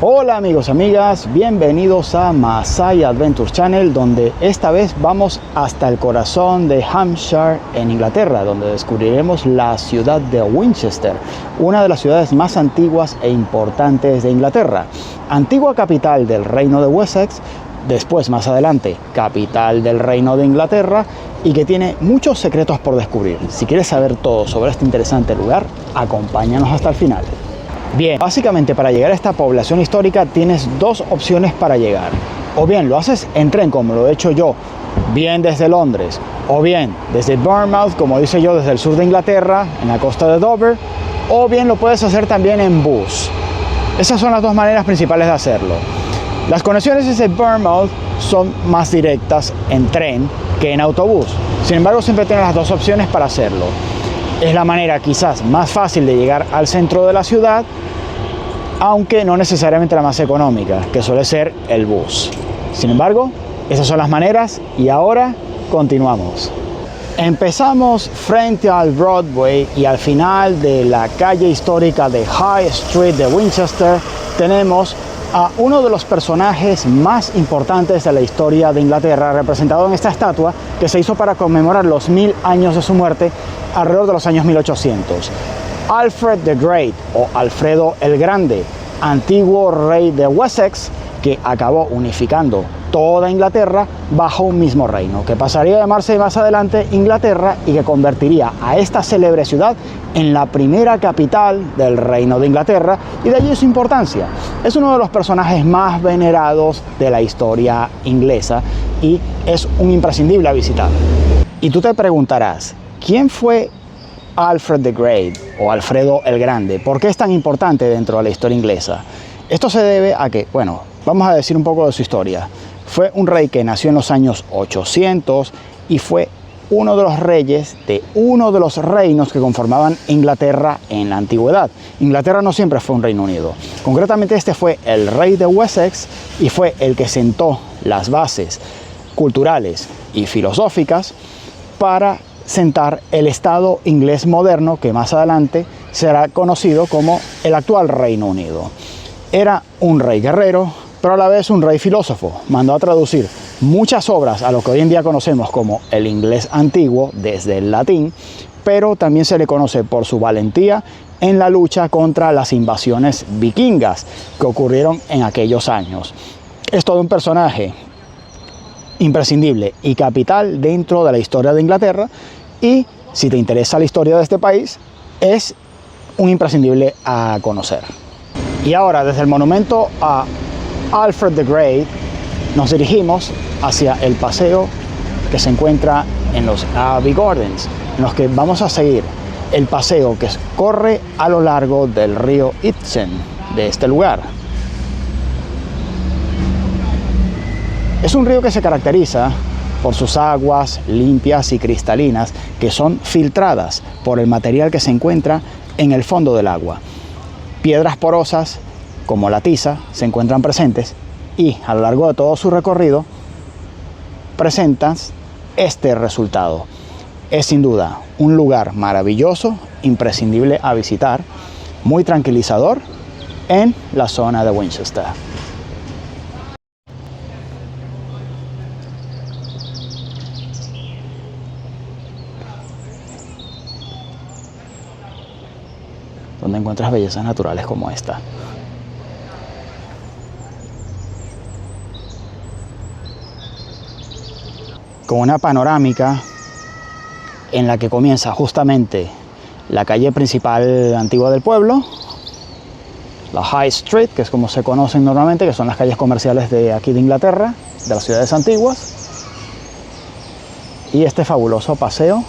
Hola amigos y amigas, bienvenidos a Masai Adventures Channel, donde esta vez vamos hasta el corazón de Hampshire en Inglaterra, donde descubriremos la ciudad de Winchester, una de las ciudades más antiguas e importantes de Inglaterra, antigua capital del reino de Wessex, después más adelante capital del reino de Inglaterra, y que tiene muchos secretos por descubrir. Si quieres saber todo sobre este interesante lugar, acompáñanos hasta el final. Bien, básicamente para llegar a esta población histórica tienes dos opciones para llegar. O bien lo haces en tren, como lo he hecho yo, bien desde Londres, o bien desde Bournemouth, como dice yo, desde el sur de Inglaterra, en la costa de Dover, o bien lo puedes hacer también en bus. Esas son las dos maneras principales de hacerlo. Las conexiones desde Bournemouth son más directas en tren que en autobús. Sin embargo, siempre tienes las dos opciones para hacerlo. Es la manera quizás más fácil de llegar al centro de la ciudad, aunque no necesariamente la más económica, que suele ser el bus. Sin embargo, esas son las maneras y ahora continuamos. Empezamos frente al Broadway y al final de la calle histórica de High Street de Winchester tenemos a uno de los personajes más importantes de la historia de Inglaterra, representado en esta estatua que se hizo para conmemorar los 1000 años de su muerte alrededor de los años 1800. Alfred the Great, o Alfredo el Grande, antiguo rey de Wessex, que acabó unificando toda Inglaterra bajo un mismo reino, que pasaría a llamarse más adelante Inglaterra y que convertiría a esta célebre ciudad en la primera capital del reino de Inglaterra, y de allí su importancia. Es uno de los personajes más venerados de la historia inglesa y es un imprescindible a visitar. Y tú te preguntarás, ¿quién fue Alfred the Great o Alfredo el Grande? ¿Por qué es tan importante dentro de la historia inglesa? Esto se debe a que, bueno, vamos a decir un poco de su historia. Fue un rey que nació en los años 800 y fue uno de los reyes de uno de los reinos que conformaban Inglaterra en la antigüedad. Inglaterra no siempre fue un reino unido. Concretamente este fue el rey de Wessex y fue el que sentó las bases culturales y filosóficas para sentar el Estado inglés moderno, que más adelante será conocido como el actual Reino Unido. Era un rey guerrero, pero a la vez un rey filósofo. Mandó a traducir muchas obras a lo que hoy en día conocemos como el inglés antiguo desde el latín, pero también se le conoce por su valentía en la lucha contra las invasiones vikingas que ocurrieron en aquellos años. Es todo un personaje imprescindible y capital dentro de la historia de Inglaterra, y si te interesa la historia de este país, es un imprescindible a conocer. Y ahora, desde el monumento a Alfred the Great, nos dirigimos hacia el paseo que se encuentra en los Abbey Gardens, en los que vamos a seguir el paseo que corre a lo largo del río Itchen de este lugar. Es un río que se caracteriza por sus aguas limpias y cristalinas, que son filtradas por el material que se encuentra en el fondo del agua. Piedras porosas como la tiza se encuentran presentes y a lo largo de todo su recorrido presentan este resultado. Es sin duda un lugar maravilloso, imprescindible a visitar, muy tranquilizador en la zona de Winchester. Donde encuentras bellezas naturales como esta. Con una panorámica en la que comienza justamente la calle principal antigua del pueblo, la High Street, que es como se conocen normalmente, que son las calles comerciales de aquí de Inglaterra, de las ciudades antiguas, y este fabuloso paseo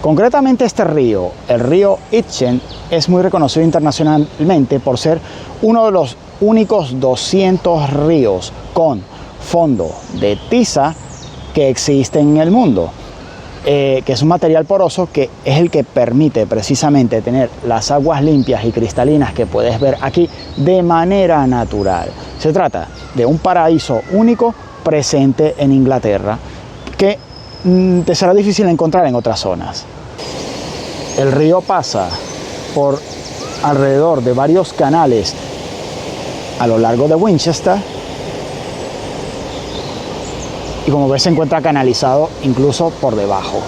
Concretamente este río, el río Itchen, es muy reconocido internacionalmente por ser uno de los únicos 200 ríos con fondo de tiza que existen en el mundo, que es un material poroso que es el que permite precisamente tener las aguas limpias y cristalinas que puedes ver aquí de manera natural. Se trata de un paraíso único presente en Inglaterra que te será difícil encontrar en otras zonas. El río pasa por alrededor de varios canales a lo largo de Winchester y como ves se encuentra canalizado incluso por debajo.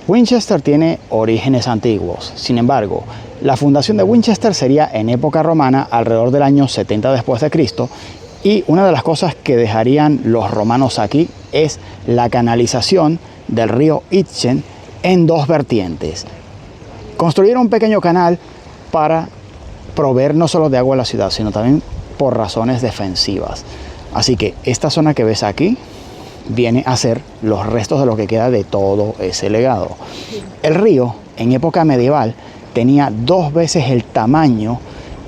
Winchester tiene orígenes antiguos, sin embargo, la fundación de Winchester sería en época romana alrededor del año 70 después de Cristo y una de las cosas que dejarían los romanos aquí es la canalización del río Itchen en dos vertientes. Construyeron un pequeño canal para proveer no solo de agua a la ciudad, sino también por razones defensivas. Así que esta zona que ves aquí viene a ser los restos de lo que queda de todo ese legado. El río en época medieval tenía 2 veces el tamaño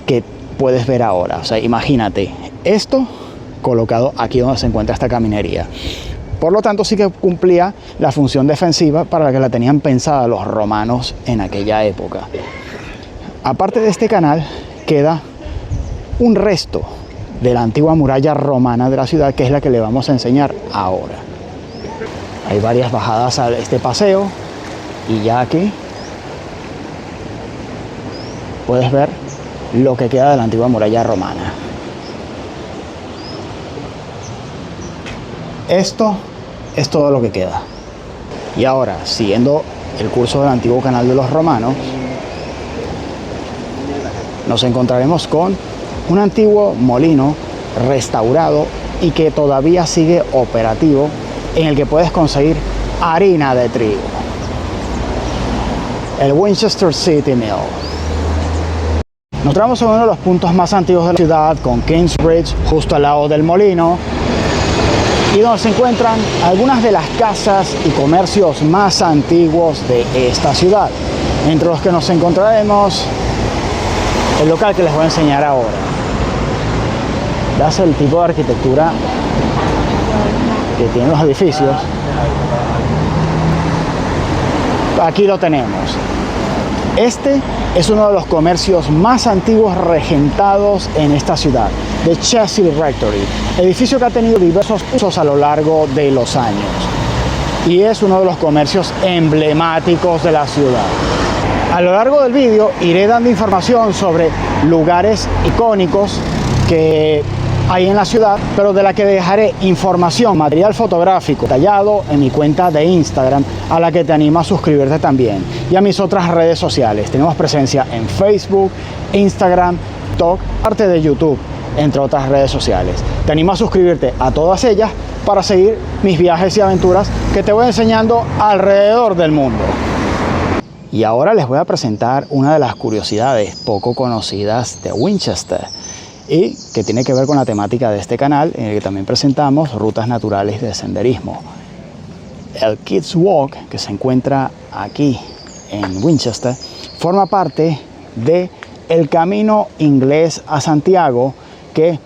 que puedes ver ahora. O sea, imagínate esto colocado aquí donde se encuentra esta caminería. Por lo tanto, sí que cumplía la función defensiva para la que la tenían pensada los romanos en aquella época. Aparte de este canal, queda un resto de la antigua muralla romana de la ciudad, que es la que le vamos a enseñar ahora. Hay varias bajadas a este paseo y ya aquí puedes ver lo que queda de la antigua muralla romana. Esto es todo lo que queda. Y ahora, siguiendo el curso del antiguo canal de los romanos, nos encontraremos con un antiguo molino restaurado y que todavía sigue operativo, en el que puedes conseguir harina de trigo. El Winchester City Mill. Nos encontramos en uno de los puntos más antiguos de la ciudad, con Kingsbridge justo al lado del molino, y donde se encuentran algunas de las casas y comercios más antiguos de esta ciudad, entre los que nos encontraremos el local que les voy a enseñar ahora. ¿Ves el tipo de arquitectura que tienen los edificios? Aquí lo tenemos. Este es uno de los comercios más antiguos regentados en esta ciudad, The Chesil Rectory, edificio que ha tenido diversos usos a lo largo de los años y es uno de los comercios emblemáticos de la ciudad. A lo largo del vídeo iré dando información sobre lugares icónicos que hay en la ciudad, pero de la que dejaré información, material fotográfico detallado en mi cuenta de Instagram, a la que te animo a suscribirte también, y a mis otras redes sociales. Tenemos presencia en Facebook, Instagram, TikTok, parte de YouTube, entre otras redes sociales. Te animo a suscribirte a todas ellas para seguir mis viajes y aventuras que te voy enseñando alrededor del mundo. Y ahora les voy a presentar una de las curiosidades poco conocidas de Winchester y que tiene que ver con la temática de este canal, en el que también presentamos rutas naturales de senderismo. El Kids Walk, que se encuentra aquí en Winchester, forma parte del camino inglés a Santiago, que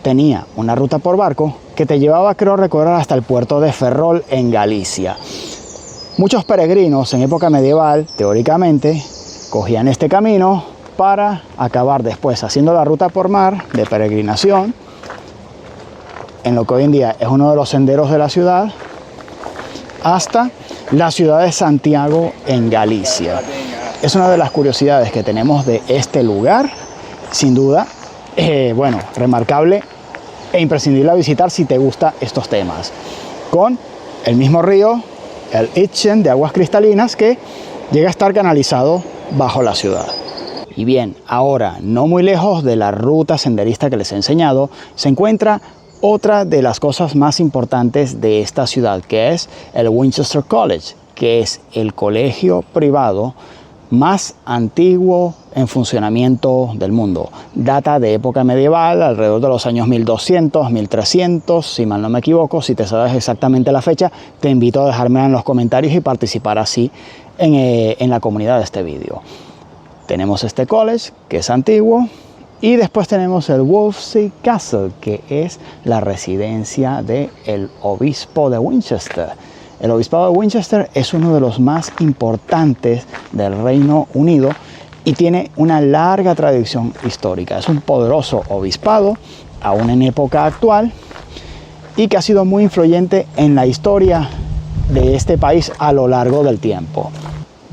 tenía una ruta por barco que te llevaba, creo recordar, hasta el puerto de Ferrol en Galicia. Muchos peregrinos en época medieval, teóricamente, cogían este camino para acabar después haciendo la ruta por mar de peregrinación en lo que hoy en día es uno de los senderos de la ciudad, hasta la ciudad de Santiago en Galicia. Es una de las curiosidades que tenemos de este lugar, sin duda, bueno, remarcable e imprescindible a visitar si te gustan estos temas, con el mismo río, el Itchen, de aguas cristalinas, que llega a estar canalizado bajo la ciudad. Y bien, ahora, no muy lejos de la ruta senderista que les he enseñado, se encuentra otra de las cosas más importantes de esta ciudad, que es el Winchester College, que es el colegio privado más antiguo en funcionamiento del mundo. Data de época medieval, alrededor de los años 1200, 1300, si mal no me equivoco. Si te sabes exactamente la fecha, te invito a dejármela en los comentarios y participar así en la comunidad de este vídeo. Tenemos este college, que es antiguo, y después tenemos el Wolfsey Castle, que es la residencia del obispo de Winchester. El obispado de Winchester es uno de los más importantes del Reino Unido y tiene una larga tradición histórica. Es un poderoso obispado, aún en época actual, y que ha sido muy influyente en la historia de este país a lo largo del tiempo.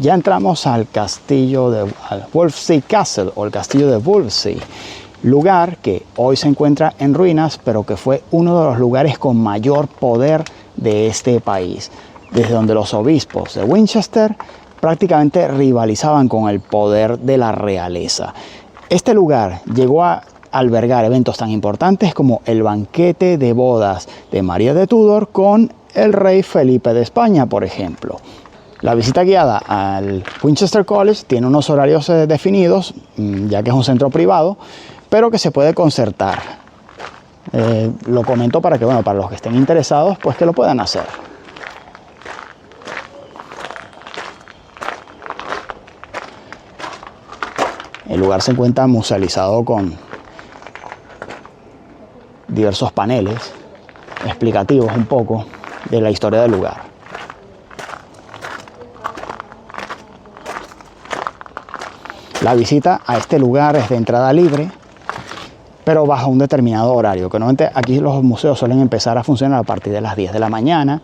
Ya entramos al castillo al Wolfsea Castle o el castillo de Wolfsea, lugar que hoy se encuentra en ruinas, pero que fue uno de los lugares con mayor poder de este país, desde donde los obispos de Winchester prácticamente rivalizaban con el poder de la realeza. Este lugar llegó a albergar eventos tan importantes como el banquete de bodas de María de Tudor con el rey Felipe de España, por ejemplo. La visita guiada al Winchester College tiene unos horarios definidos, ya que es un centro privado, pero que se puede concertar. Lo comento para que, bueno, para los que estén interesados, pues que lo puedan hacer. El lugar se encuentra musealizado con diversos paneles explicativos un poco de la historia del lugar. La visita a este lugar es de entrada libre, pero bajo un determinado horario, que normalmente aquí los museos suelen empezar a funcionar a partir de las 10 de la mañana.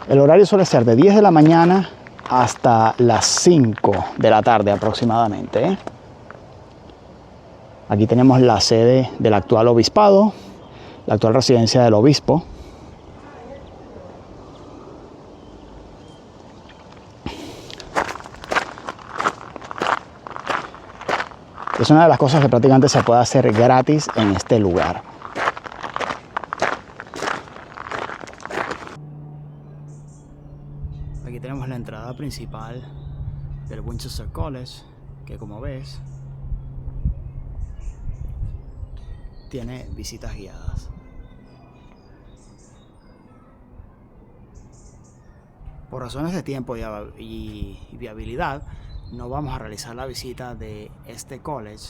El horario suele ser de 10 de la mañana hasta las 5 de la tarde aproximadamente. Aquí tenemos la sede del actual obispado, la actual residencia del obispo. Es una de las cosas que prácticamente se puede hacer gratis en este lugar. Aquí tenemos la entrada principal del Winchester College, que como ves tiene visitas guiadas. Por razones de tiempo y viabilidad, no vamos a realizar la visita de este college,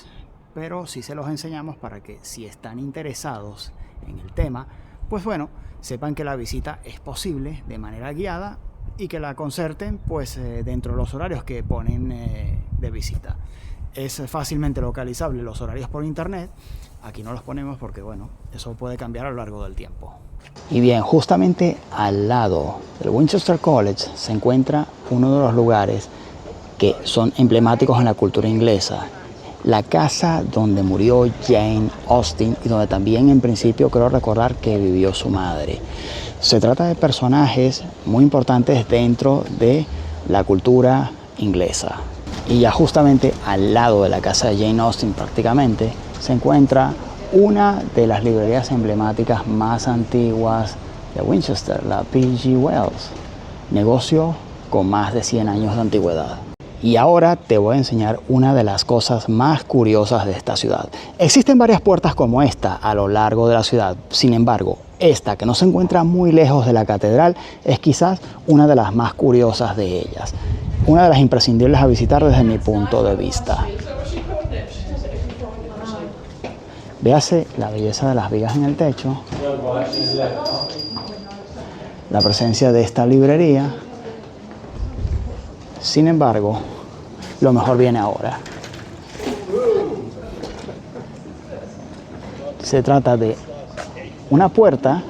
pero sí se los enseñamos para que si están interesados en el tema, pues bueno, sepan que la visita es posible de manera guiada y que la concerten pues dentro de los horarios que ponen de visita. Es fácilmente localizable los horarios por internet. Aquí no los ponemos porque, bueno, eso puede cambiar a lo largo del tiempo. Y bien, justamente al lado del Winchester College se encuentra uno de los lugares que son emblemáticos en la cultura inglesa. La casa donde murió Jane Austen y donde también en principio creo recordar que vivió su madre. Se trata de personajes muy importantes dentro de la cultura inglesa. Y ya justamente al lado de la casa de Jane Austen prácticamente se encuentra una de las librerías emblemáticas más antiguas de Winchester, la P.G. Wells, negocio con más de 100 años de antigüedad. Y ahora te voy a enseñar una de las cosas más curiosas de esta ciudad. Existen varias puertas como esta a lo largo de la ciudad. Sin embargo, esta, que no se encuentra muy lejos de la catedral, es quizás una de las más curiosas de ellas. Una de las imprescindibles a visitar desde mi punto de vista. Véase la belleza de las vigas en el techo, la presencia de esta librería. Sin embargo, lo mejor viene ahora. Se trata de una puerta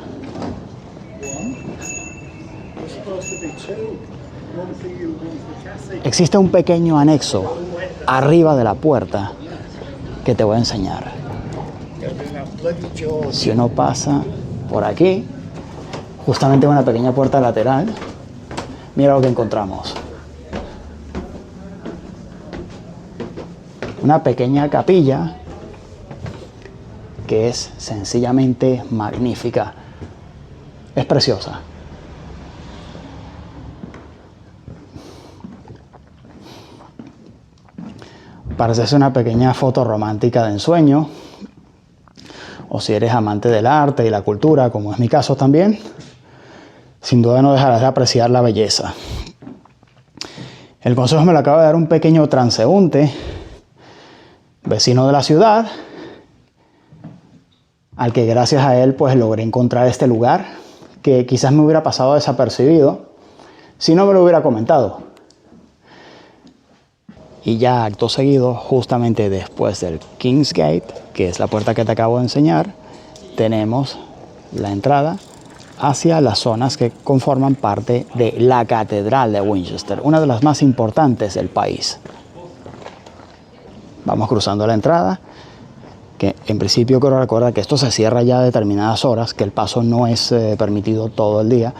existe un pequeño anexo arriba de la puerta que te voy a enseñar. Si uno pasa por aquí, justamente una pequeña puerta lateral, mira lo que encontramos. Una pequeña capilla que es sencillamente magnífica. Es preciosa. Parece ser una pequeña foto romántica de ensueño. O si eres amante del arte y la cultura, como es mi caso también, sin duda no dejarás de apreciar la belleza. El consejo me lo acaba de dar un pequeño transeúnte, vecino de la ciudad, al que gracias a él pues logré encontrar este lugar que quizás me hubiera pasado desapercibido si no me lo hubiera comentado. Y ya acto seguido, justamente después del King's Gate, que es la puerta que te acabo de enseñar, tenemos la entrada hacia las zonas que conforman parte de la Catedral de Winchester, una de las más importantes del país. Vamos cruzando la entrada, que en principio quiero recordar que esto se cierra ya a determinadas horas, que el paso no es permitido todo el día.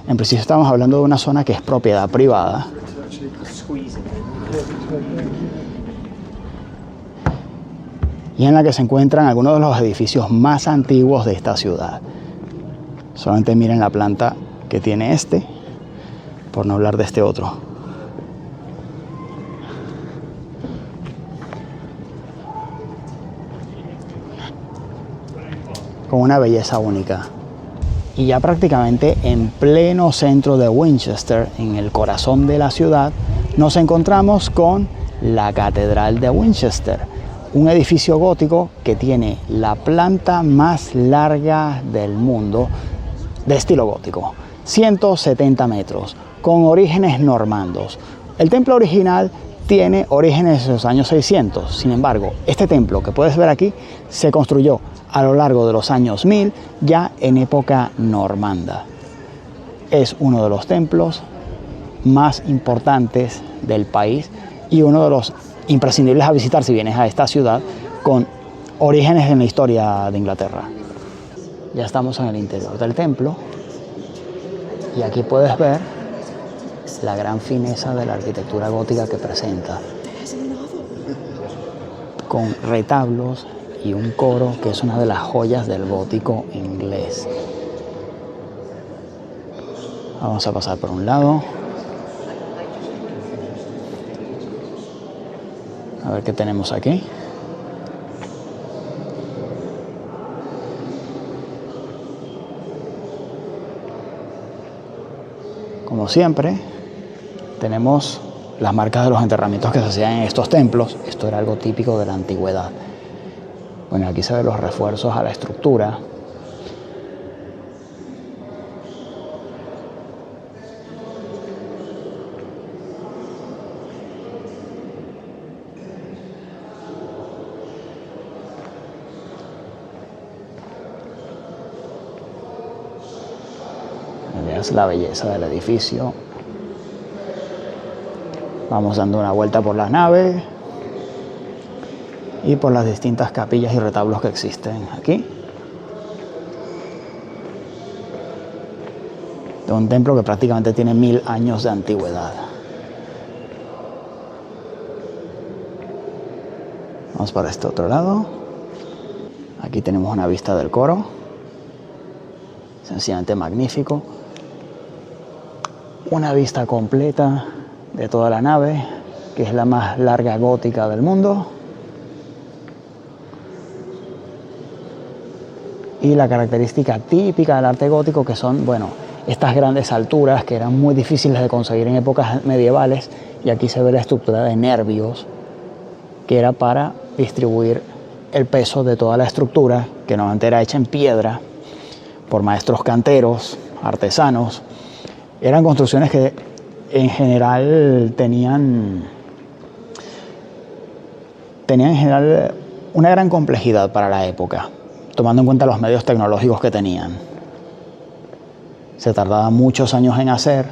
En principio estamos hablando de una zona que es propiedad privada. Y en la que se encuentran algunos de los edificios más antiguos de esta ciudad. Solamente miren la planta que tiene este, por no hablar de este otro. Con una belleza única. Y ya prácticamente en pleno centro de Winchester, en el corazón de la ciudad, nos encontramos con la Catedral de Winchester, un edificio gótico que tiene la planta más larga del mundo de estilo gótico, 170 metros, con orígenes normandos. El templo original tiene orígenes de los años 600, sin embargo, este templo que puedes ver aquí se construyó a lo largo de los años 1000, ya en época normanda. Es uno de los templos más importantes del país y uno de los imprescindibles a visitar si vienes a esta ciudad con orígenes en la historia de Inglaterra. Ya estamos en el interior del templo y aquí puedes ver la gran fineza de la arquitectura gótica que presenta, con retablos y un coro que es una de las joyas del gótico inglés. Vamos a pasar por un lado. A ver qué tenemos aquí. Como siempre, tenemos las marcas de los enterramientos que se hacían en estos templos. Esto era algo típico de la antigüedad. Bueno, aquí se ven los refuerzos a la estructura. Veas la belleza del edificio. Vamos dando una vuelta por la nave y por las distintas capillas y retablos que existen aquí. De un templo que prácticamente tiene 1000 años de antigüedad. Vamos para este otro lado. Aquí tenemos una vista del coro. Sencillamente magnífico. Una vista completa de toda la nave, que es la más larga gótica del mundo. Y la característica típica del arte gótico, que son, bueno, estas grandes alturas que eran muy difíciles de conseguir en épocas medievales. Y aquí se ve la estructura de nervios, que era para distribuir el peso de toda la estructura, que normalmente era hecha en piedra por maestros canteros, artesanos. Eran construcciones que en general tenían en general una gran complejidad para la época, tomando en cuenta los medios tecnológicos que tenían. Se tardaba muchos años en hacer.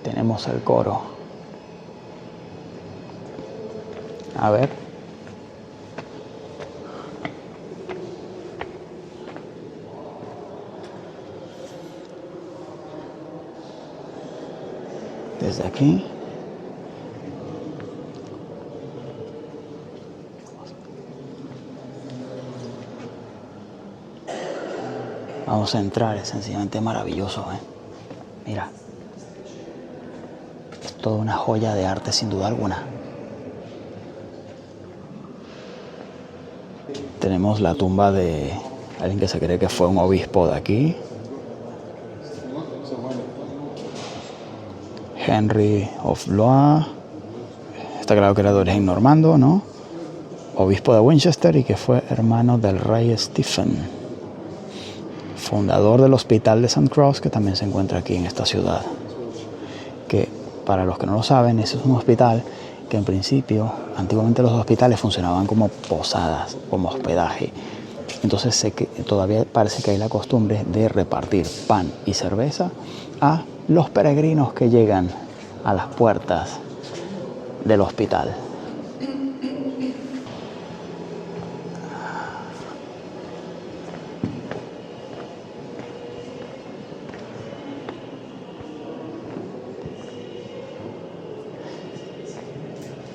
Tenemos el coro. A ver. Desde aquí. Vamos a entrar, es sencillamente maravilloso, ¿eh? Mira. Es toda una joya de arte sin duda alguna. Tenemos la tumba de alguien que se cree que fue un obispo de aquí. Henry of Blois. Está claro que era de origen normando, ¿no? Obispo de Winchester y que fue hermano del rey Stephen, fundador del Hospital de St. Cross, que también se encuentra aquí en esta ciudad. Que, para los que no lo saben, ese es un hospital que en principio, antiguamente los hospitales funcionaban como posadas, como hospedaje. Entonces sé que todavía parece que hay la costumbre de repartir pan y cerveza a los peregrinos que llegan a las puertas del hospital.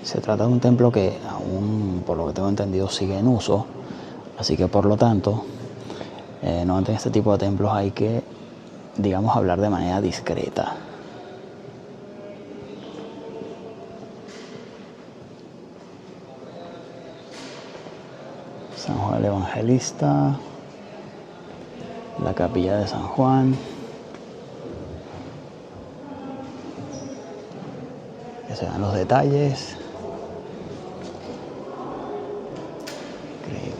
Se trata de un templo que aún, por lo que tengo entendido, sigue en uso, así que por lo tanto, normalmente en este tipo de templos hay que, digamos, hablar de manera discreta. San Juan el Evangelista, la capilla de San Juan. Que se dan los detalles. Increíble.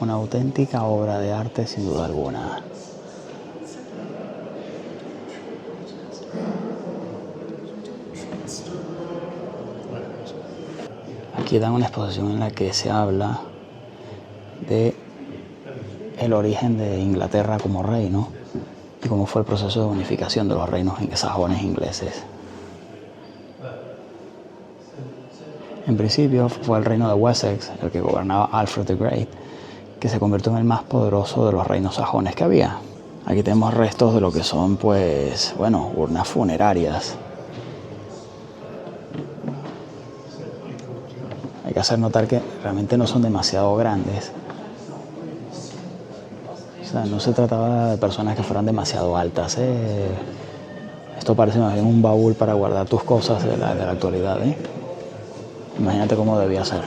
Una auténtica obra de arte sin duda alguna. Aquí dan una exposición en la que se habla de el origen de Inglaterra como reino y cómo fue el proceso de unificación de los reinos sajones ingleses. En principio fue el reino de Wessex el que gobernaba Alfred the Great, que se convirtió en el más poderoso de los reinos sajones que había. Aquí tenemos restos de lo que son, pues, bueno, urnas funerarias. Hay que hacer notar que realmente no son demasiado grandes. O sea, no se trataba de personas que fueran demasiado altas. Esto parece más bien un baúl para guardar tus cosas de la actualidad. Imagínate cómo debía ser.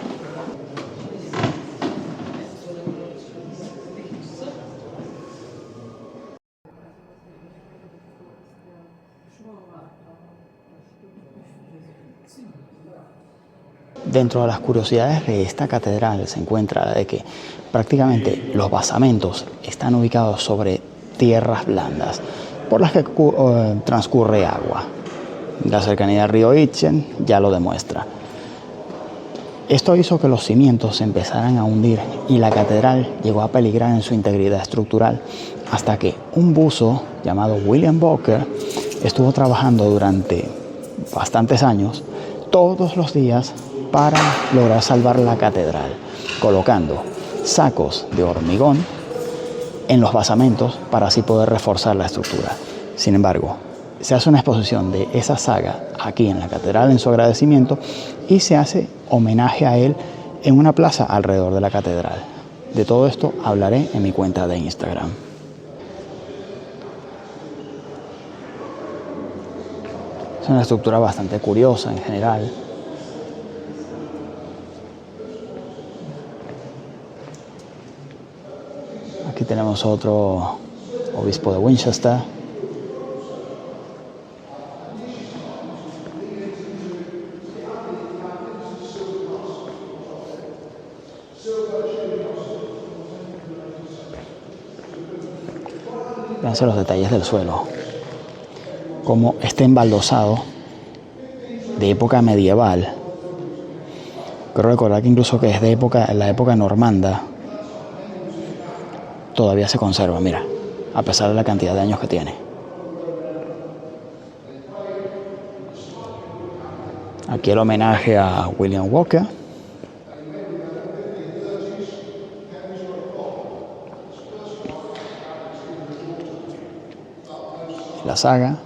Dentro de las curiosidades de esta catedral se encuentra de que prácticamente los basamentos están ubicados sobre tierras blandas por las que transcurre agua. La cercanía del río Itchen ya lo demuestra. Esto hizo que los cimientos se empezaran a hundir y la catedral llegó a peligrar en su integridad estructural hasta que un buzo llamado William Walker estuvo trabajando durante bastantes años todos los días para lograr salvar la catedral, colocando sacos de hormigón en los basamentos para así poder reforzar la estructura. Sin embargo, se hace una exposición de esa saga aquí en la catedral en su agradecimiento y se hace homenaje a él en una plaza alrededor de la catedral. De todo esto hablaré en mi cuenta de Instagram. Es una estructura bastante curiosa en general. Aquí tenemos otro obispo de Winchester. Fíjense los detalles del suelo. Como está embaldosado de época medieval. Quiero recordar que incluso que es de la época normanda. Todavía se conserva, mira, a pesar de la cantidad de años que tiene. Aquí el homenaje a William Walker. La saga.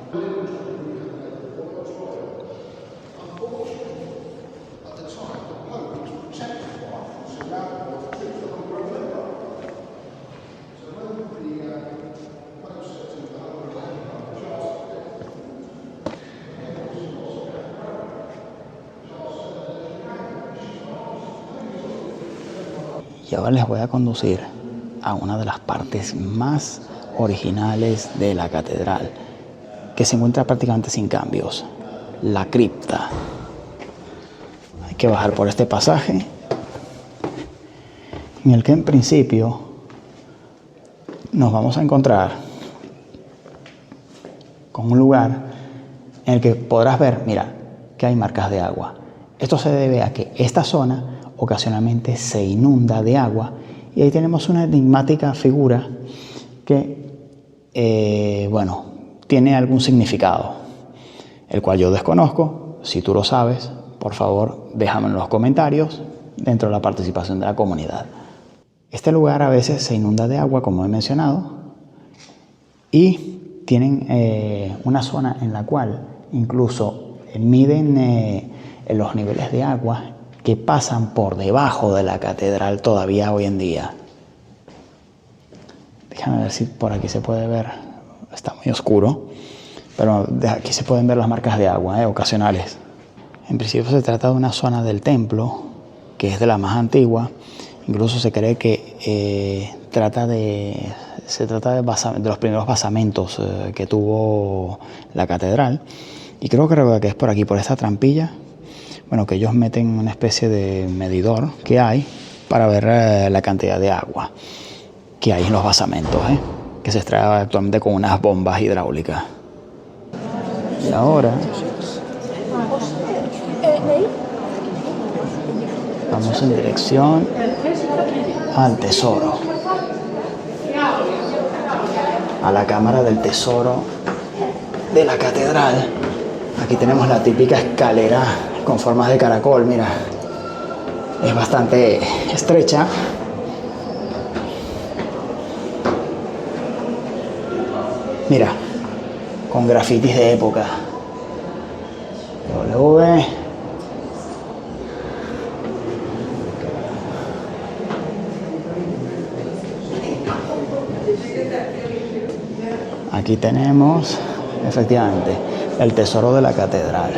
Y ahora les voy a conducir a una de las partes más originales de la catedral, que se encuentra prácticamente sin cambios, la cripta. que bajar por este pasaje, en el que en principio nos vamos a encontrar con un lugar en el que podrás ver, mira, que hay marcas de agua. Esto se debe a que esta zona ocasionalmente se inunda de agua y ahí tenemos una enigmática figura que, bueno, tiene algún significado, el cual yo desconozco. Si tú lo sabes, por favor, déjame en los comentarios dentro de la participación de la comunidad. Este lugar a veces se inunda de agua, como he mencionado, y tienen una zona en la cual incluso miden los niveles de agua que pasan por debajo de la catedral todavía hoy en día. Déjame ver si por aquí se puede ver. Está muy oscuro, pero de aquí se pueden ver las marcas de agua ocasionales. En principio se trata de una zona del templo que es de la más antigua. Incluso se cree que se trata de los primeros basamentos que tuvo la catedral. Y creo que es por aquí, por esta trampilla. Bueno, que ellos meten una especie de medidor que hay para ver la cantidad de agua que hay en los basamentos, que se extrae actualmente con unas bombas hidráulicas. Y ahora vamos en dirección al tesoro, a la cámara del tesoro de la catedral. Aquí tenemos la típica escalera con formas de caracol, mira, es bastante estrecha. Mira, con grafitis de época. W. Aquí tenemos, efectivamente, el tesoro de la catedral,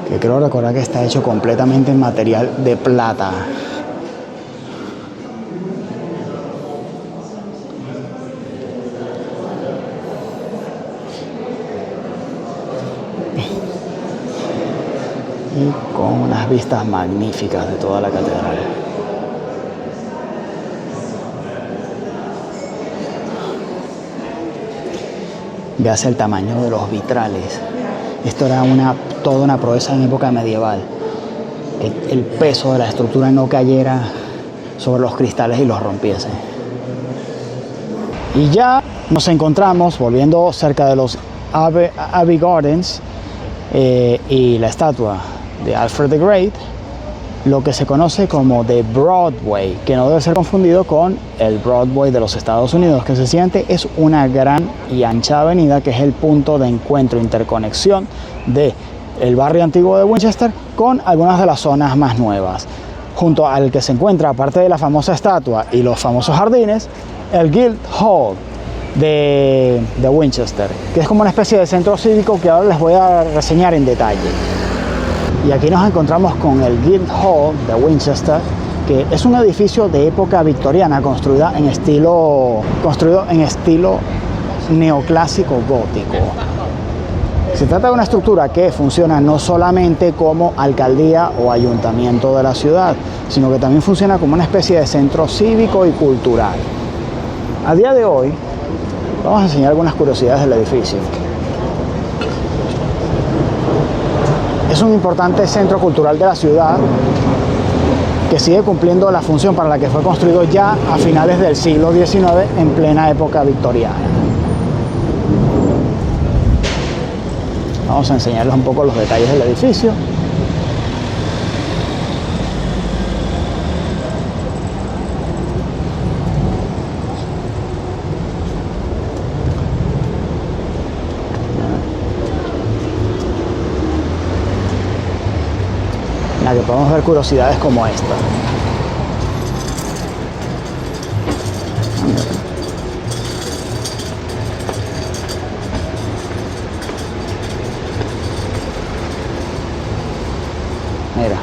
que creo recordar que está hecho completamente en material de plata. Y con unas vistas magníficas de toda la catedral. Veas el tamaño de los vitrales. Esto era toda una proeza en época medieval. El peso de la estructura no cayera sobre los cristales y los rompiese. Y ya nos encontramos, volviendo cerca de los Abbey Gardens y la estatua de Alfred the Great, lo que se conoce como The Broadway, que no debe ser confundido con el Broadway de los Estados Unidos, que sencillamente es una gran y ancha avenida que es el punto de encuentro, interconexión de el barrio antiguo de Winchester con algunas de las zonas más nuevas, junto al que se encuentra, aparte de la famosa estatua y los famosos jardines, el Guildhall de Winchester, que es como una especie de centro cívico que ahora les voy a reseñar en detalle. Y aquí nos encontramos con el Guildhall de Winchester, que es un edificio de época victoriana construido en estilo neoclásico gótico. Se trata de una estructura que funciona no solamente como alcaldía o ayuntamiento de la ciudad, sino que también funciona como una especie de centro cívico y cultural. A día de hoy vamos a enseñar algunas curiosidades del edificio. Es un importante centro cultural de la ciudad que sigue cumpliendo la función para la que fue construido ya a finales del siglo XIX en plena época victoriana. Vamos a enseñarles un poco los detalles del edificio. En la que podemos ver curiosidades como esta. Mira,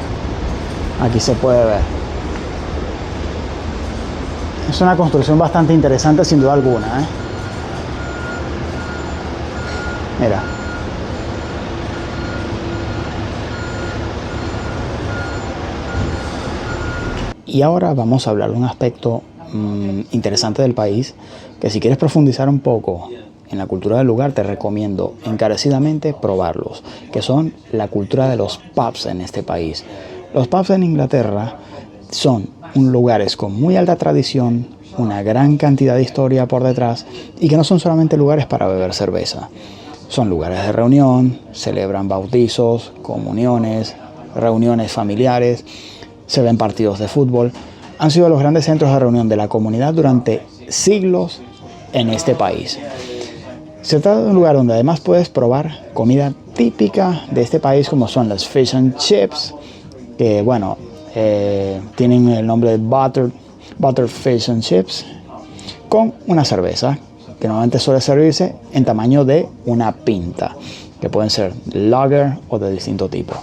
aquí se puede ver. Es una construcción bastante interesante sin duda alguna, Mira. Y ahora vamos a hablar de un aspecto interesante del país, que si quieres profundizar un poco en la cultura del lugar, te recomiendo encarecidamente probarlos, que son la cultura de los pubs en este país. Los pubs en Inglaterra son lugares con muy alta tradición, una gran cantidad de historia por detrás y que no son solamente lugares para beber cerveza. Son lugares de reunión, celebran bautizos, comuniones, reuniones familiares, se ven partidos de fútbol. Han sido los grandes centros de reunión de la comunidad durante siglos en este país. Se trata de un lugar donde además puedes probar comida típica de este país, como son las fish and chips, que bueno, tienen el nombre de butter fish and chips, con una cerveza que normalmente suele servirse en tamaño de una pinta, que pueden ser lager o de distinto tipo.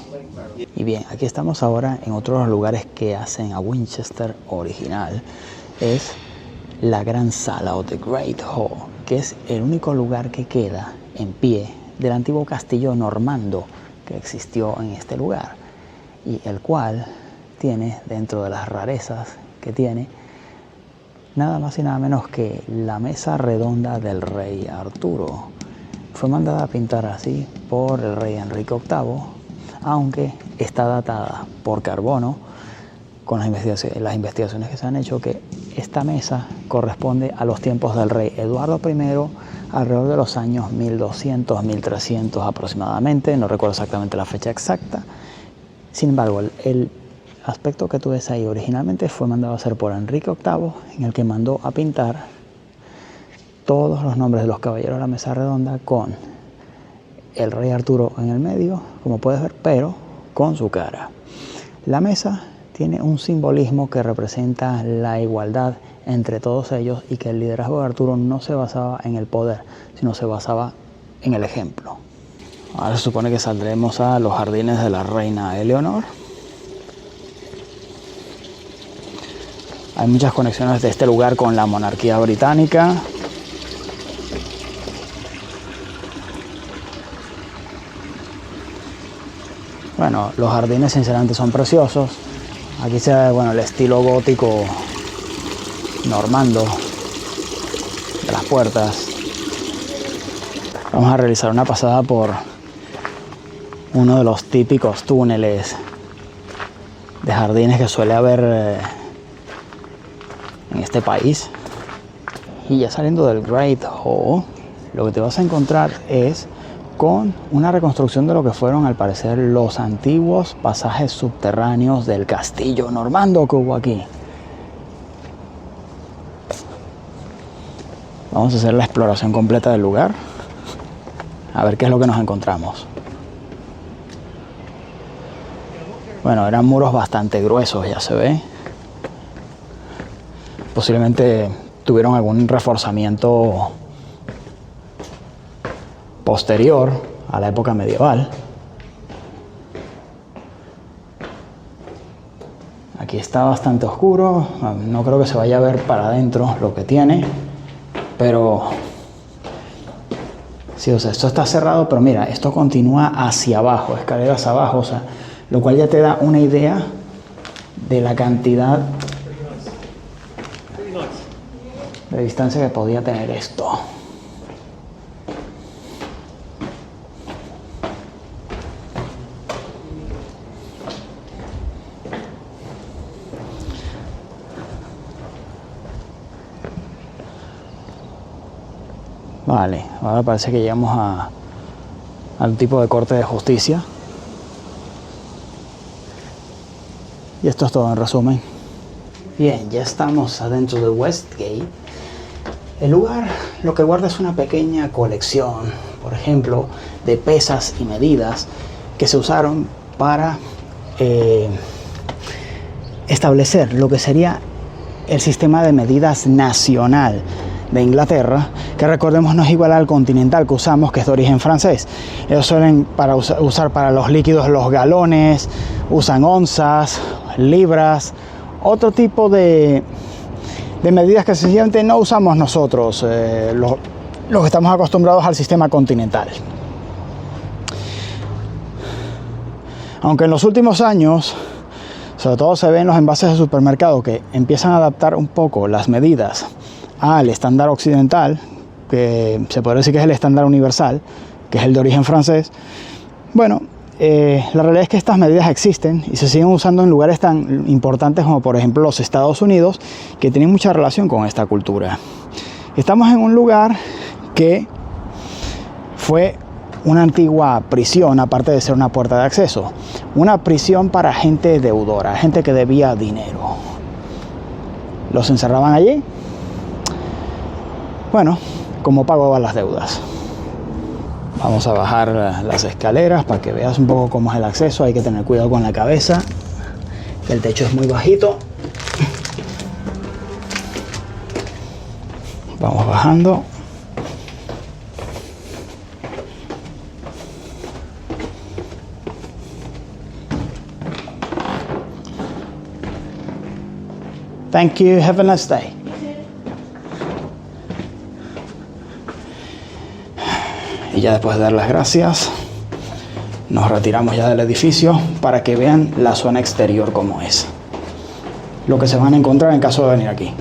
Y bien, aquí estamos ahora en otro de los lugares que hacen a Winchester original. Es la gran sala o The Great Hall, que es el único lugar que queda en pie del antiguo castillo normando que existió en este lugar, y el cual tiene, dentro de las rarezas que tiene, nada más y nada menos que la mesa redonda del rey Arturo. Fue mandada a pintar así por el rey Enrique VIII, aunque está datada por carbono, con las investigaciones que se han hecho, que esta mesa corresponde a los tiempos del rey Eduardo I, alrededor de los años 1200, 1300 aproximadamente, no recuerdo exactamente la fecha exacta. Sin embargo, el aspecto que tú ves ahí originalmente fue mandado a hacer por Enrique VIII, en el que mandó a pintar todos los nombres de los caballeros de la mesa redonda con el rey Arturo en el medio, como puedes ver, pero con su cara. La mesa tiene un simbolismo que representa la igualdad entre todos ellos y que el liderazgo de Arturo no se basaba en el poder, sino se basaba en el ejemplo. Ahora se supone que saldremos a los jardines de la reina Eleonor. Hay muchas conexiones de este lugar con la monarquía británica. Bueno, los jardines sinceramente son preciosos. Aquí se ve, bueno, el estilo gótico normando de las puertas. Vamos a realizar una pasada por uno de los típicos túneles de jardines que suele haber en este país. Y ya saliendo del Great Hall, lo que te vas a encontrar es con una reconstrucción de lo que fueron, al parecer, los antiguos pasajes subterráneos del castillo normando que hubo aquí. Vamos a hacer la exploración completa del lugar, a ver qué es lo que nos encontramos. Bueno, eran muros bastante gruesos, ya se ve. Posiblemente tuvieron algún reforzamiento posterior a la época medieval. Aquí está bastante oscuro, no creo que se vaya a ver para adentro lo que tiene, pero sí, o sea, esto está cerrado, pero mira, esto continúa hacia abajo, escaleras abajo, o sea, lo cual ya te da una idea de la cantidad de distancia que podía tener esto. Vale, ahora parece que llegamos al tipo de corte de justicia. Y esto es todo en resumen. Bien, ya estamos adentro de Westgate. El lugar lo que guarda es una pequeña colección, por ejemplo, de pesas y medidas que se usaron para establecer lo que sería el sistema de medidas nacional de Inglaterra, que recordemos no es igual al continental que usamos, que es de origen francés. Ellos suelen usar para los líquidos los galones, usan onzas, libras, otro tipo de medidas que sencillamente no usamos nosotros, los que estamos acostumbrados al sistema continental. Aunque en los últimos años Sobre todo se ve en los envases de supermercado que empiezan a adaptar un poco las medidas al estándar occidental, que se puede decir que es el estándar universal, que es el de origen francés. Bueno, la realidad es que estas medidas existen y se siguen usando en lugares tan importantes como por ejemplo los Estados Unidos, que tienen mucha relación con esta cultura. Estamos en un lugar que fue una antigua prisión, aparte de ser una puerta de acceso. Una prisión para gente deudora, gente que debía dinero. Los encerraban allí, bueno, como pago a las deudas. Vamos a bajar las escaleras para que veas un poco cómo es el acceso. Hay que tener cuidado con la cabeza, que el techo es muy bajito. Vamos bajando. Thank you. Have a nice day. Y ya después de dar las gracias, nos retiramos ya del edificio para que vean la zona exterior como es. Lo que se van a encontrar en caso de venir aquí.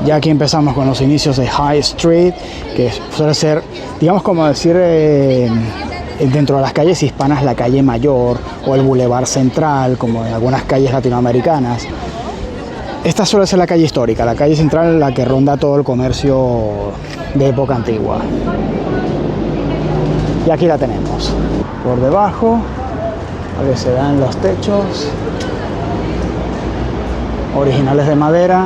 Ya aquí empezamos con los inicios de High Street, que suele ser, digamos, como decir, dentro de las calles hispanas, la calle Mayor o el Boulevard Central, como en algunas calles latinoamericanas. Esta suele ser la calle histórica, la calle central, la que ronda todo el comercio de época antigua. Y aquí la tenemos. Por debajo, a ver, se dan los techos originales de madera.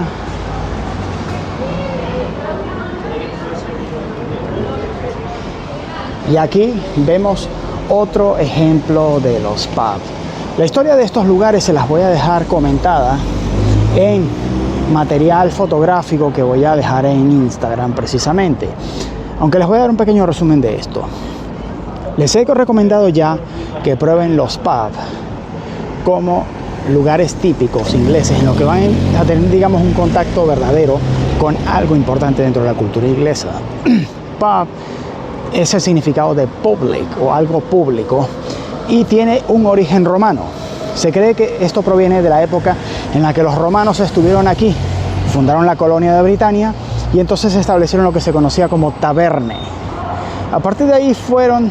Y aquí vemos otro ejemplo de los pubs. La historia de estos lugares se las voy a dejar comentada en material fotográfico que voy a dejar en Instagram precisamente. Aunque les voy a dar un pequeño resumen de esto. Les he recomendado ya que prueben los pubs como lugares típicos ingleses en los que van a tener, digamos, un contacto verdadero con algo importante dentro de la cultura inglesa. Pub es el significado de public o algo público y tiene un origen romano. Se cree que esto proviene de la época en la que los romanos estuvieron aquí, fundaron la colonia de Britania y entonces establecieron lo que se conocía como taberne. A partir de ahí fueron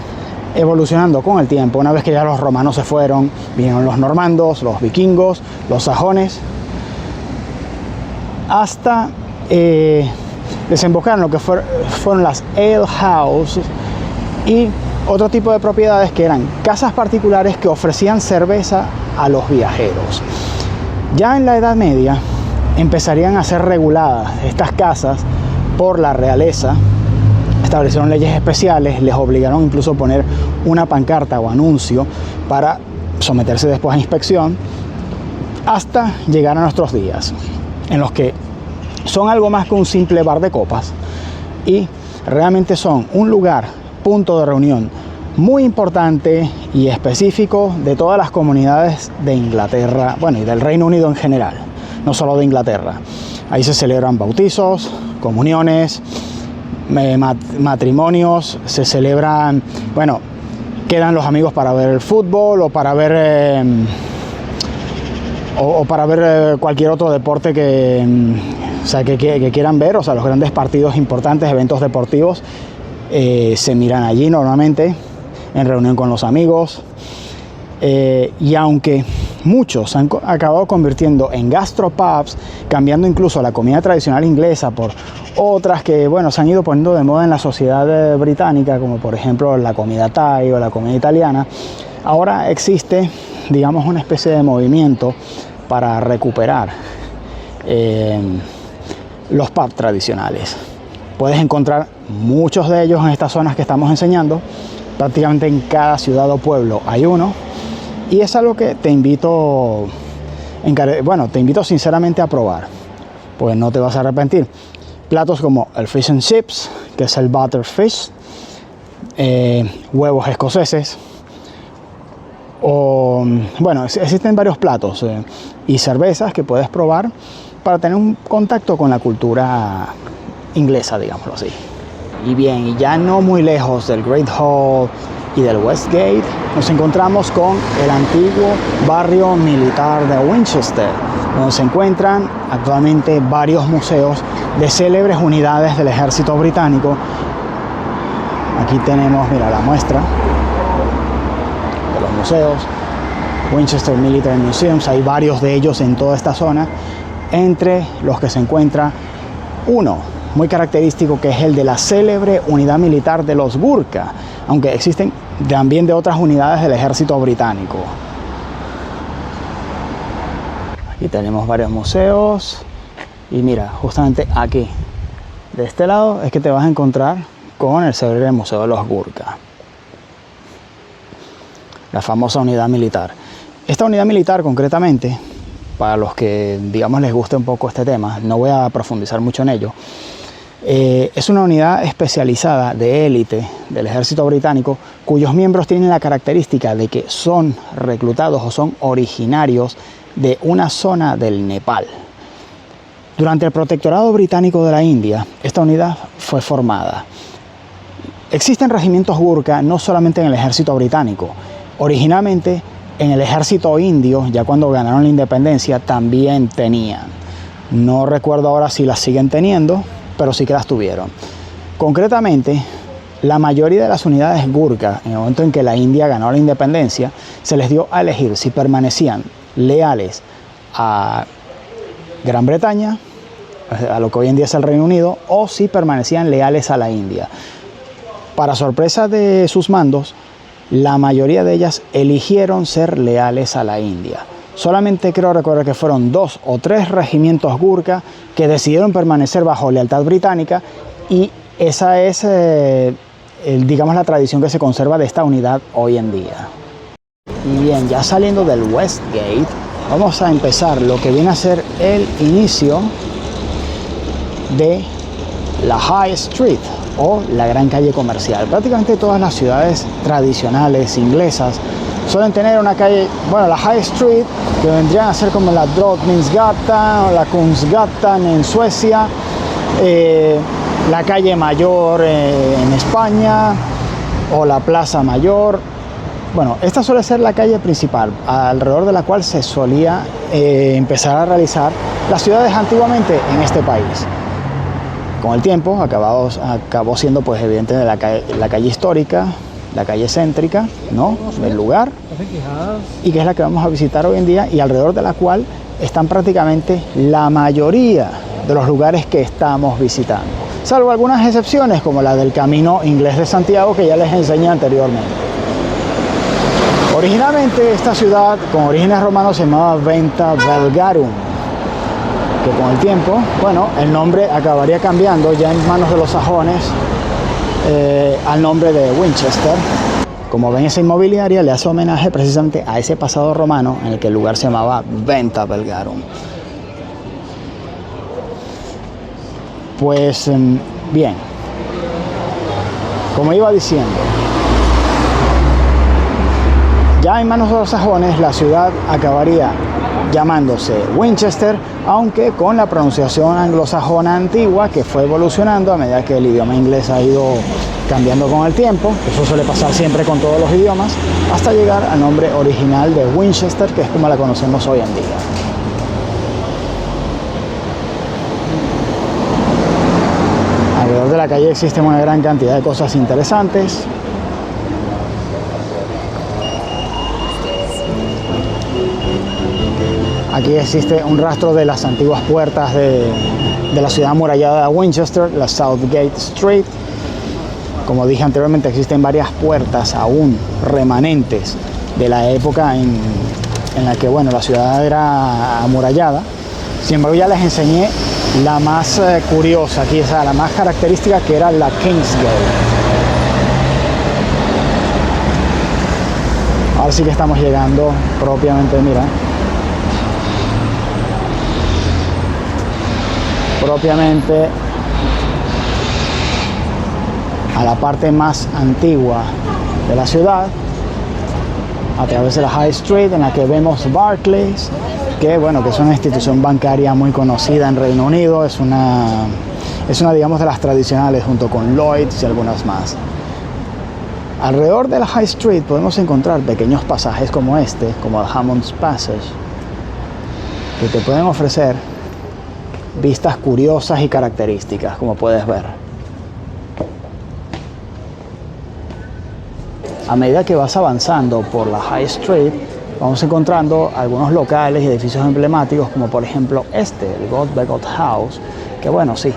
evolucionando con el tiempo. Una vez que ya los romanos se fueron, vinieron los normandos, los vikingos, los sajones, hasta desembocar en lo que fueron las ale houses y otro tipo de propiedades que eran casas particulares que ofrecían cerveza a los viajeros. Ya en la Edad Media empezarían a ser reguladas estas casas por la realeza. Establecieron leyes especiales, les obligaron incluso a poner una pancarta o anuncio para someterse después a inspección, hasta llegar a nuestros días, en los que son algo más que un simple bar de copas y realmente son un lugar, punto de reunión muy importante y específico de todas las comunidades de Inglaterra, bueno, y del Reino Unido en general, no solo de Inglaterra. Ahí se celebran bautizos, comuniones, matrimonios, se celebran, bueno, quedan los amigos para ver el fútbol o para ver cualquier otro deporte que quieran ver. O sea, los grandes partidos importantes, eventos deportivos, se miran allí normalmente en reunión con los amigos, y aunque muchos han acabado convirtiendo en gastropubs, cambiando incluso la comida tradicional inglesa por otras que, bueno, se han ido poniendo de moda en la sociedad británica, como por ejemplo la comida thai o la comida italiana, ahora existe, digamos, una especie de movimiento para recuperar los pubs tradicionales. Puedes encontrar muchos de ellos en estas zonas que estamos enseñando. Prácticamente en cada ciudad o pueblo hay uno, y es algo que te invito sinceramente a probar, pues no te vas a arrepentir. Platos como el fish and chips, que es el butterfish, huevos escoceses, o bueno, existen varios platos y cervezas que puedes probar para tener un contacto con la cultura inglesa, digámoslo así. Y bien, y ya no muy lejos del Great Hall y del Westgate, nos encontramos con el antiguo barrio militar de Winchester, donde se encuentran actualmente varios museos de célebres unidades del ejército británico. Aquí tenemos, mira, la muestra de los museos, Winchester Military Museums. Hay varios de ellos en toda esta zona, entre los que se encuentra uno muy característico, que es el de la célebre unidad militar de los Gurkha, aunque existen también de otras unidades del ejército británico. Aquí tenemos varios museos y mira, justamente aquí, de este lado, es que te vas a encontrar con el célebre Museo de los Gurkha, la famosa unidad militar. Esta unidad militar concretamente, para los que digamos les guste un poco este tema, no voy a profundizar mucho en ello, es una unidad especializada de élite del ejército británico, cuyos miembros tienen la característica de que son reclutados o son originarios de una zona del Nepal. Durante el protectorado británico de la India, esta unidad fue formada. Existen regimientos Gurkha no solamente en el ejército británico. Originalmente en el ejército indio, ya cuando ganaron la independencia, también tenían. No recuerdo ahora si las siguen teniendo, pero sí que las tuvieron. Concretamente, la mayoría de las unidades Gurkha, en el momento en que la India ganó la independencia, se les dio a elegir si permanecían leales a Gran Bretaña, a lo que hoy en día es el Reino Unido, o si permanecían leales a la India. Para sorpresa de sus mandos, la mayoría de ellas eligieron ser leales a la India. Solamente creo recordar que fueron 2 o 3 regimientos Gurkha que decidieron permanecer bajo lealtad británica, y esa es, digamos, la tradición que se conserva de esta unidad hoy en día. Y bien, ya saliendo del Westgate, vamos a empezar lo que viene a ser el inicio de la High Street, o la gran calle comercial. Prácticamente todas las ciudades tradicionales inglesas suelen tener una calle, bueno, la High Street, que vendrían a ser como la Drottninggatan o la Kungsgatan en Suecia, la calle Mayor en España, o la Plaza Mayor. Bueno, esta suele ser la calle principal, alrededor de la cual se solía empezar a realizar las ciudades antiguamente en este país. Con el tiempo acabó siendo, pues, evidentemente la calle histórica, la calle céntrica, ¿no?, del lugar, y que es la que vamos a visitar hoy en día, y alrededor de la cual están prácticamente la mayoría de los lugares que estamos visitando, salvo algunas excepciones como la del Camino Inglés de Santiago, que ya les enseñé anteriormente. Originalmente esta ciudad, con orígenes romanos, se llamaba Venta Belgarum, que con el tiempo, bueno, el nombre acabaría cambiando ya en manos de los sajones al nombre de Winchester. Como ven, esa inmobiliaria le hace homenaje precisamente a ese pasado romano en el que el lugar se llamaba Venta Belgarum. Pues bien, como iba diciendo, ya en manos de los sajones la ciudad acabaría llamándose Winchester, aunque con la pronunciación anglosajona antigua, que fue evolucionando a medida que el idioma inglés ha ido cambiando con el tiempo. Eso suele pasar siempre con todos los idiomas, hasta llegar al nombre original de Winchester, que es como la conocemos hoy en día. Alrededor de la calle existe una gran cantidad de cosas interesantes. Aquí existe un rastro de las antiguas puertas de la ciudad amurallada de Winchester, la Southgate Street. Como dije anteriormente, existen varias puertas aún remanentes de la época en la que, bueno, la ciudad era amurallada. Sin embargo, ya les enseñé la más curiosa aquí, o sea, la más característica, que era la Kingsgate. Ahora sí que estamos llegando propiamente, mira, propiamente a la parte más antigua de la ciudad, a través de la High Street, en la que vemos Barclays, que, bueno, que es una institución bancaria muy conocida en Reino Unido. Es una Es una, digamos, de las tradicionales junto con Lloyd's y algunas más. Alrededor de la High Street podemos encontrar pequeños pasajes como este, como el Hammond's Passage, que te pueden ofrecer vistas curiosas y características, como puedes ver. A medida que vas avanzando por la High Street, vamos encontrando algunos locales y edificios emblemáticos, como por ejemplo este, el Godbegot House, que bueno, sí,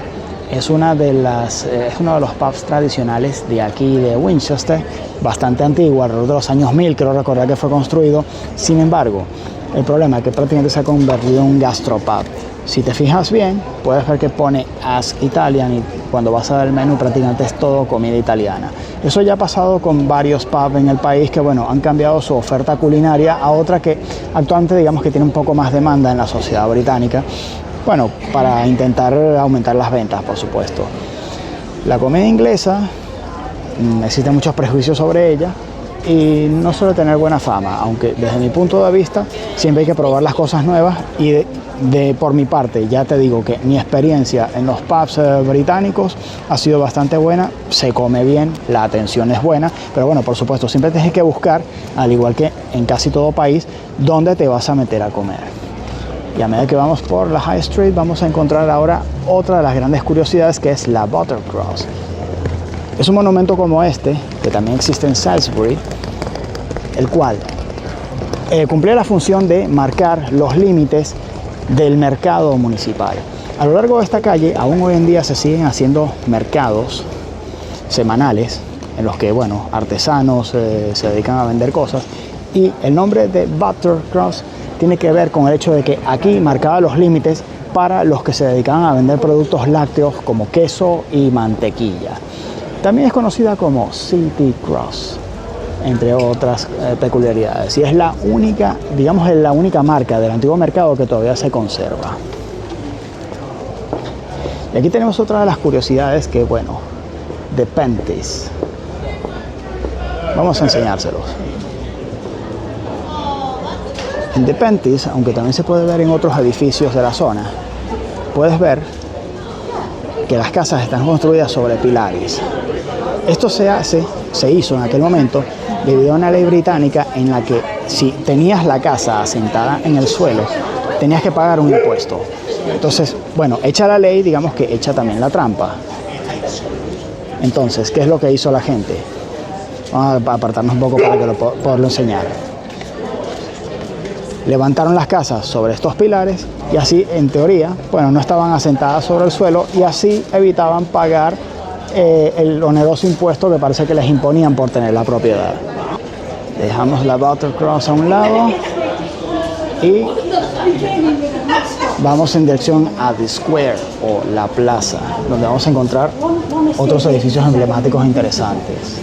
es uno de los pubs tradicionales de aquí de Winchester, bastante antiguo, alrededor de los años 1000, creo recordar que fue construido. Sin embargo, el problema es que prácticamente se ha convertido en un gastropub. Si te fijas bien, puedes ver que pone Ask Italian y cuando vas a ver el menú prácticamente es todo comida italiana. Eso ya ha pasado con varios pubs en el país que, bueno, han cambiado su oferta culinaria a otra que actualmente, digamos, que tiene un poco más demanda en la sociedad británica. Bueno, para intentar aumentar las ventas, por supuesto. La comida inglesa, existen muchos prejuicios sobre ella y no suele tener buena fama, aunque desde mi punto de vista siempre hay que probar las cosas nuevas y por mi parte ya te digo que mi experiencia en los pubs británicos ha sido bastante buena, se come bien, la atención es buena, pero bueno, por supuesto siempre tienes que buscar, al igual que en casi todo país, dónde te vas a meter a comer. Y a medida que vamos por la High Street vamos a encontrar ahora otra de las grandes curiosidades, que es la Buttercross. Es un monumento como este, que también existe en Salisbury, el cual cumplía la función de marcar los límites del mercado municipal. A lo largo de esta calle, aún hoy en día se siguen haciendo mercados semanales, en los que, bueno, artesanos se dedican a vender cosas, y el nombre de Buttercross tiene que ver con el hecho de que aquí marcaba los límites para los que se dedicaban a vender productos lácteos como queso y mantequilla. También es conocida como City Cross, entre otras peculiaridades, y es la única, digamos, es la única marca del antiguo mercado que todavía se conserva. Y aquí tenemos otra de las curiosidades que, bueno, The Penties. Vamos a enseñárselos. En The Penties, aunque también se puede ver en otros edificios de la zona, puedes ver que las casas están construidas sobre pilares. Esto se hizo en aquel momento debido a una ley británica en la que si tenías la casa asentada en el suelo, tenías que pagar un impuesto. Entonces, bueno, hecha la ley, digamos que hecha también la trampa. Entonces, ¿qué es lo que hizo la gente? Vamos a apartarnos un poco para que poderlo enseñar. Levantaron las casas sobre estos pilares y así, en teoría, bueno, no estaban asentadas sobre el suelo y así evitaban pagar el oneroso impuesto que parece que les imponían por tener la propiedad. Dejamos la Buttercross a un lado y vamos en dirección a The Square o la plaza, donde vamos a encontrar otros edificios emblemáticos interesantes.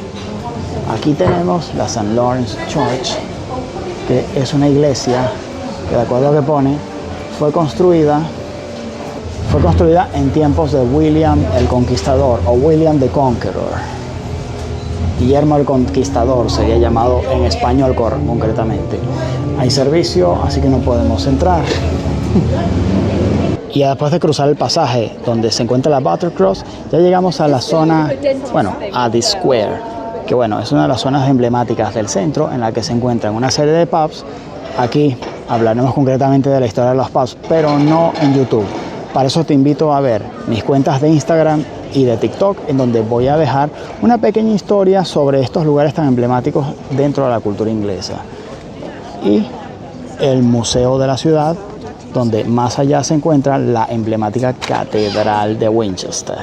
Aquí tenemos la St. Lawrence Church, que es una iglesia que, de acuerdo a lo que pone, fue construida en tiempos de William el Conquistador o William the Conqueror. Guillermo el Conquistador sería llamado en español concretamente. Hay servicio, así que no podemos entrar. Y después de cruzar el pasaje donde se encuentra la Buttercross, ya llegamos a la zona, bueno, a The Square, que bueno, es una de las zonas emblemáticas del centro en la que se encuentran una serie de pubs. Aquí hablaremos concretamente de la historia de los pubs, pero no en YouTube. Para eso te invito a ver mis cuentas de Instagram y de TikTok, en donde voy a dejar una pequeña historia sobre estos lugares tan emblemáticos dentro de la cultura inglesa. Y el museo de la ciudad, donde más allá se encuentra la emblemática Catedral de Winchester.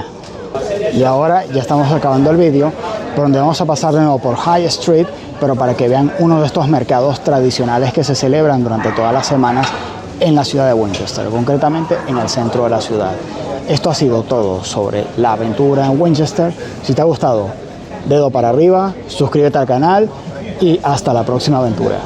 Y ahora ya estamos acabando el vídeo, por donde vamos a pasar de nuevo por High Street, pero para que vean uno de estos mercados tradicionales que se celebran durante todas las semanas en la ciudad de Winchester, concretamente en el centro de la ciudad. Esto ha sido todo sobre la aventura en Winchester. Si te ha gustado, dedo para arriba, suscríbete al canal y hasta la próxima aventura.